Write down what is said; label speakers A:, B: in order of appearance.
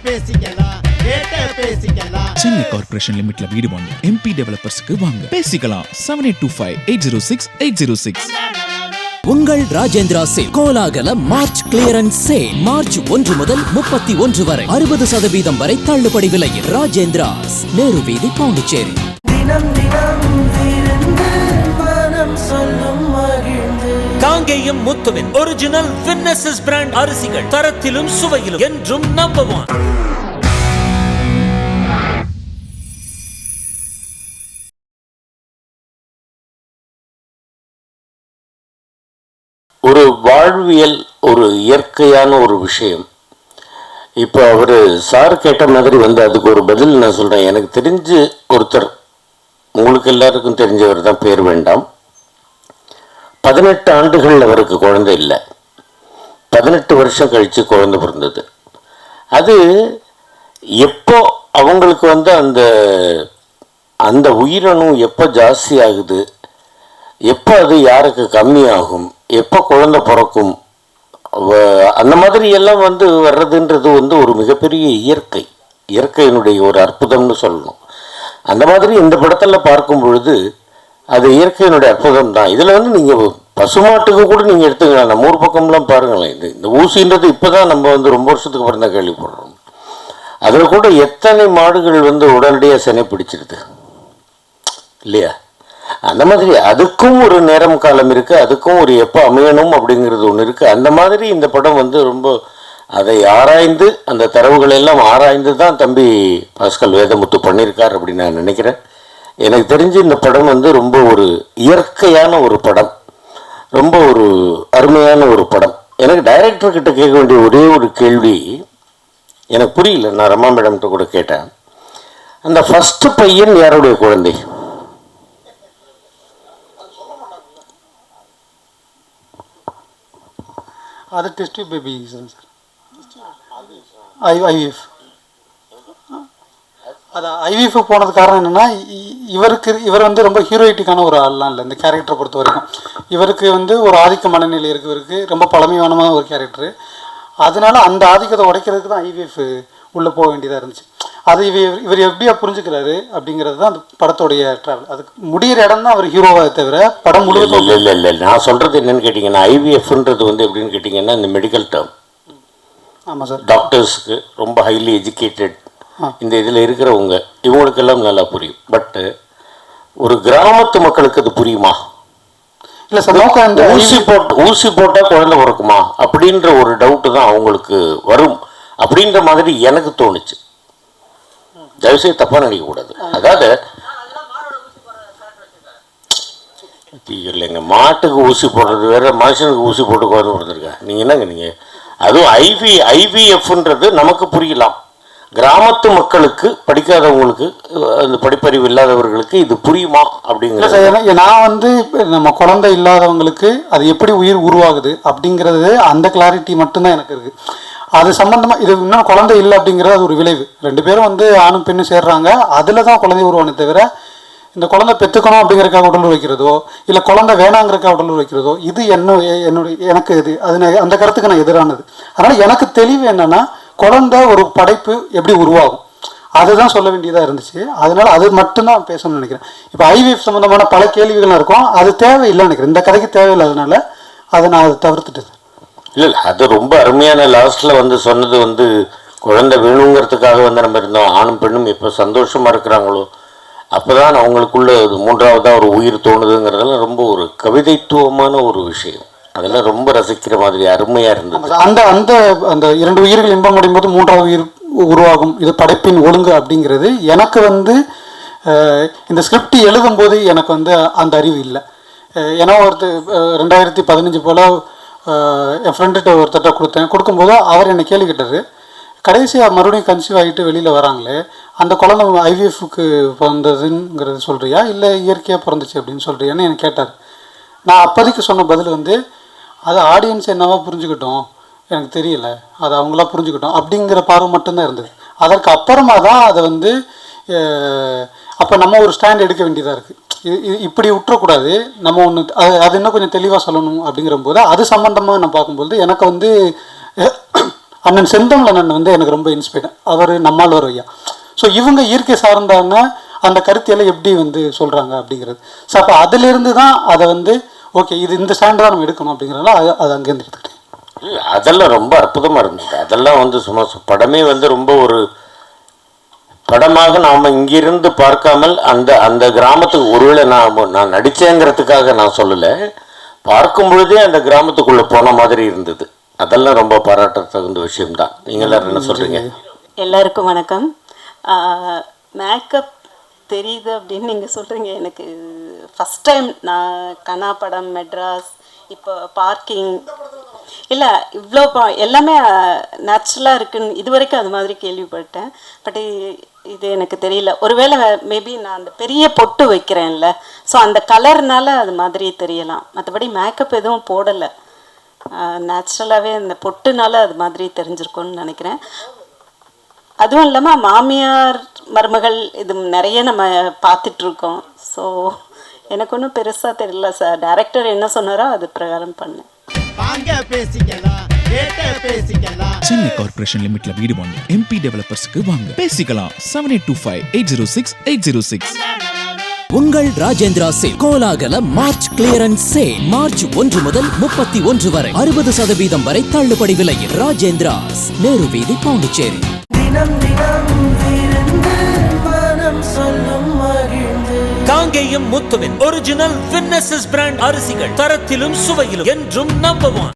A: பேசிக்கலாம் சென்னை கார்ப்பரேஷன் லிமிட்ல வீடு வாங்க MP டெவலப்பர்ஸ்க்கு வாங்க பேசிக்கலாம் 7825-806-806.
B: உங்கள் ராஜேந்திரா சேல் கோலாகல மார்ச் கிளியரன்ஸ் சேல் மார்ச் 1 முதல் 31 வரை 60% வரை தள்ளுபடி விலையில் ராஜேந்திராஸ் நேரு வீதி பாண்டிச்சேரி. காங்கேயம் முத்துவின் ஒரிஜினல் வின்னசஸ் பிராண்ட் அரிசிகள் தரத்திலும் சுவையிலும் என்றும் நம்பர் 1.
C: ஒரு வாழ்வியல், ஒரு இயற்கையான ஒரு விஷயம். இப்போ அவர் சார் கேட்ட மாதிரி அதுக்கு ஒரு பதில் நான் சொல்கிறேன். எனக்கு தெரிஞ்சு ஒருத்தர், உங்களுக்கு எல்லாருக்கும் தெரிஞ்சவர் தான், பேர் வேண்டாம், 18 ஆண்டுகள் அவருக்கு குழந்தை இல்லை, 18 வருஷம் கழித்து குழந்தை பிறந்தது. அது எப்போ அவங்களுக்கு அந்த அந்த உயிரணு எப்போ ஜாஸ்தி ஆகுது, எப்போ அது யாருக்கு கம்மியாகும், எப்போ குழந்தை பிறக்கும், அந்த மாதிரி எல்லாம் வர்றதுன்றது ஒரு மிகப்பெரிய இயற்கையினுடைய ஒரு அற்புதம்னு சொல்லணும். அந்த மாதிரி இந்த படத்தில் பார்க்கும் பொழுது அது இயற்கையினுடைய அற்புதம் தான். இதில் நீங்கள் பசுமாட்டுக்கு கூட நீங்கள் எடுத்துக்கலாம். நம்ம ஊர் பக்கம்லாம் பாருங்களேன், இந்த ஊசின்றது இப்போ தான் நம்ம ரொம்ப வருஷத்துக்கு அப்புறம் தான் கேள்விப்படுறோம். அதில் கூட எத்தனை மாடுகள் உடனடியாக சினை பிடிச்சிருது இல்லையா? அந்த மாதிரி அதுக்கும் ஒரு நேரம் காலம் இருக்குது, அதுக்கும் ஒரு எப்போ அமையணும் அப்படிங்கிறது ஒன்று இருக்குது. அந்த மாதிரி இந்த படம் ரொம்ப அதை ஆராய்ந்து, அந்த தரவுகள் எல்லாம் ஆராய்ந்து தான் தம்பி பாஸ்கல் வேதமுத்து பண்ணியிருக்கார் அப்படின்னு நான் நினைக்கிறேன். எனக்கு தெரிஞ்சு இந்த படம் ரொம்ப ஒரு இயற்கையான ஒரு படம், ரொம்ப ஒரு அருமையான ஒரு படம். எனக்கு டைரக்டர்கிட்ட கேட்க வேண்டிய ஒரே ஒரு கேள்வி எனக்கு புரியல. நான் ரமா மேடம்கிட்ட கூட கேட்டேன், அந்த ஃபஸ்ட்டு பையன் யாருடைய குழந்தை?
D: அது டெஸ்ட் பேபி சார், ஐவிஎஃப். அது ஐவிஎஃப் போனது காரணம் என்னென்னா, இவர் ரொம்ப ஹீரோயிட்டிக்கான ஒரு ஆள்லாம் இல்லை. இந்த கேரக்டரை பொறுத்த வரைக்கும் இவருக்கு ஒரு ஆதிக்க மனநிலை இவருக்கு ரொம்ப பழமையான ஒரு கேரக்டரு. அதனால அந்த ஆதிக்கத்தை உடைக்கிறதுக்கு தான் ஐவிஎஃப் உள்ளே போக வேண்டியதாக இருந்துச்சு. அது இவர் எப்படியா புரிஞ்சுக்கிறாரு அப்படிங்கிறது தான் அந்த படத்தோடைய ட்ராவல். அதுக்கு முடிகிற இடம் தான் அவர் ஹீரோவாக தவிர படம் முழுவதும்
C: இல்லை. நான் சொல்கிறது என்னன்னு கேட்டிங்கன்னா, ஐவிஎஃப்ன்றது எப்படின்னு கேட்டிங்கன்னா, இந்த மெடிக்கல் டேர்ம்.
D: ஆமாம் சார்.
C: டாக்டர்ஸுக்கு ரொம்ப ஹைலி எஜுகேட்டட் இந்த இதில் இருக்கிறவங்க இவங்களுக்கெல்லாம் நல்லா புரியும். பட்டு ஒரு கிராமத்து மக்களுக்கு அது புரியுமா?
D: இல்லை சார்.
C: ஊசி போட்டால் குழந்தை பிறக்குமா அப்படின்ற ஒரு டவுட்டு தான் அவங்களுக்கு வரும் அப்படின்ற மாதிரி எனக்கு தோணுச்சு. தயவுசெய்து தப்பாக நினைக்கக்கூடாது. அதாவது இல்லைங்க, மாட்டுக்கு ஊசி போடுறது வேற, மனுஷனுக்கு ஊசி போட்டு குழந்தை பிறந்திருக்கேன். நீங்கள் என்னங்க நீங்கள் அதுவும் ஐவிஎஃப்ன்றது நமக்கு புரியலாம். கிராமத்து மக்களுக்கு, படிக்காதவங்களுக்கு, அந்த படிப்பறிவு இல்லாதவர்களுக்கு இது புரியுமா அப்படிங்கிறது
D: நான் நம்ம குழந்தை இல்லாதவங்களுக்கு அது எப்படி உயிர் உருவாகுது அப்படிங்கிறது அந்த கிளாரிட்டி மட்டும்தான் எனக்கு இருக்குது. அது சம்பந்தமாக இது இன்னும் குழந்தை இல்லை அப்படிங்கிறது அது ஒரு விளைவு. 2 பேரும் ஆணும் பெண்ணும் சேர்றாங்க, அதில் தான் குழந்தை உருவானே தவிர இந்த குழந்தை பெற்றுக்கணும் அப்படிங்கிறக்காக உடல் வைக்கிறதோ இல்லை குழந்தை வேணாங்கிறக்காக உடல் வைக்கிறதோ இது எனக்கு இது அந்த கருத்துக்கு நான் எதிரானது. அதனால் எனக்கு தெளிவு என்னென்னா, குழந்தை ஒரு படைப்பு எப்படி உருவாகும் அதுதான் சொல்ல வேண்டியதாக இருந்துச்சு. அதனால் அது மட்டும்தான் பேசணும்னு நினைக்கிறேன். இப்போ ஐவிஎஃப் சம்மந்தமான பல கேள்விகள் இருக்கும், அது தேவையில்லைன்னு நினைக்கிறேன். இந்த கதைக்கு தேவையில்லாதனால அதை நான் அதை தவிர்த்துட்டேன்.
C: இல்லை, அது ரொம்ப அருமையான லாஸ்ட்டில் சொன்னது குழந்தை வேணுங்கிறதுக்காக நம்ம இருந்தோம். ஆணும் பெண்ணும் எப்போ சந்தோஷமாக இருக்கிறாங்களோ அப்போ தான் அவங்களுக்குள்ள மூன்றாவதாக ஒரு உயிர் தோணுதுங்கிறதெல்லாம் ரொம்ப ஒரு கவிதைத்துவமான ஒரு விஷயம். அதெல்லாம் ரொம்ப ரசிக்கிற மாதிரி அருமையாக இருந்தது.
D: அந்த அந்த அந்த 2 உயிர்கள் இன்பம் அடையும் போது 3வது உயிர் உருவாகும், இது படைப்பின் ஒழுங்கு அப்படிங்கிறது எனக்கு இந்த ஸ்கிரிப்ட் எழுதும்போது எனக்கு அந்த அறிவு இல்லை. ஏன்னா 2015 போல் என் ஃப்ரெண்டுகிட்ட ஒருத்தட்ட கொடுக்கும்போது அவர் என்னை கேள்வி கேட்டார், கடைசியாக மறுபடியும் கன்சீவ் ஆகிட்டு வெளியில் வராங்களே, அந்த குழந்தை ஐவிஎஃப்க்கு பிறந்ததுங்கிறது சொல்கிறியா இல்லை இயற்கையாக பிறந்துச்சு அப்படின்னு சொல்கிறியான்னு எனக்கு கேட்டார். நான் அப்போதைக்கு சொன்ன பதில் அது ஆடியன்ஸ் என்னவா புரிஞ்சுக்கிட்டோம், எனக்கு தெரியல, அது அவங்களா புரிஞ்சுக்கிட்டோம் அப்படிங்கிற பார்வை மட்டும்தான் இருந்தது. அதற்கு அப்புறமா தான் அதை அப்போ நம்ம ஒரு ஸ்டாண்ட் எடுக்க வேண்டியதாக இருக்குது. இப்படி விட்டுறக்கூடாது, நம்ம ஒன்று அது இன்னும் கொஞ்சம் தெளிவாக சொல்லணும் அப்படிங்கிற போது அது சம்மந்தமாக நான் பார்க்கும்போது எனக்கு அண்ணன் செந்தமிழன் வந்து எனக்கு ரொம்ப இன்ஸ்பைர்டு. அவர் நம்மாழ்வார் ஐயா. ஸோ இவங்க இயற்கை சார்ந்தாங்க அந்த கருத்தியெல்லாம் எப்படி வந்து சொல்கிறாங்க அப்படிங்கிறது. ஸோ அப்போ அதிலிருந்து தான் அதை வந்து ஓகே இது இந்த ஸ்டாண்ட் தான் நம்ம எடுக்கணும் அப்படிங்கிறதுனால அது அங்கேருந்து எடுத்துக்கிட்டேன்.
C: அதெல்லாம் ரொம்ப அற்புதமாக இருந்தது. அதெல்லாம் வந்து சும்மா படமே வந்து ரொம்ப ஒரு படமாக நாம் இங்கிருந்து பார்க்காமல் அந்த கிராமத்துக்கு ஒருவேளை நான் நடித்தேங்கிறதுக்காக நான் சொல்லலை, பார்க்கும் பொழுதே அந்த கிராமத்துக்குள்ளே போன மாதிரி இருந்தது. அதெல்லாம் ரொம்ப பாராட்ட தகுந்த விஷயம்தான். நீங்கள் எல்லாரும் என்ன சொல்கிறீங்க?
E: எல்லாருக்கும் வணக்கம். மேக்கப் தெரியுது அப்படின்னு நீங்கள் சொல்கிறீங்க. எனக்கு ஃபஸ்ட் டைம் நான் கனா படம், மெட்ராஸ், இப்போ பார்க்கிங் இல்லை இவ்வளோ எல்லாமே நேச்சுரலாக இருக்குன்னு இது வரைக்கும் அது மாதிரி கேள்விப்பட்டேன். பட் இது எனக்கு தெரியல. ஒருவேளை மேபி நான் அந்த பெரிய பொட்டு வைக்கிறேன்ல, ஸோ அந்த கலர்னால அது மாதிரி தெரியலாம். மற்றபடி மேக்கப் எதுவும் போடலை, நேச்சுரலாகவே அந்த பொட்டுனால அது மாதிரி தெரிஞ்சிருக்கும்னு நினைக்கிறேன். அதுவும் இல்லாமல் மாமியார் மருமகள் இது நிறைய நம்ம பார்த்துட்ருக்கோம். ஸோ எனக்கு ஒன்றும் பெருசாக தெரியல சார். டைரக்டர் என்ன சொன்னாரோ அது பிரகாரம் பண்ணேன்.
A: சென்னை கார்ப்பரேஷன் லிமிட்ல வீடு வாங்க எம்பி டெவலப்பர்ஸ்க்கு வாங்க, பேசிக்கலாம். 7825806806.
B: உங்கள் ராஜேந்திரா சேல் கோலாகல மார்ச் கிளியரன்ஸ் சேல் மார்ச் 1 முதல் 31 வரை 60% வரை தள்ளுபடி விலையில். ராஜேந்திராஸ், நேரு வீதி, பாண்டிச்சேரி.
F: காங்கேயம் முத்துவின் ஒரிஜினல் வின்னசஸ் பிராண்ட் அரிசிகள், தரத்திலும் சுவையிலும் என்றும் நம்பர் 1.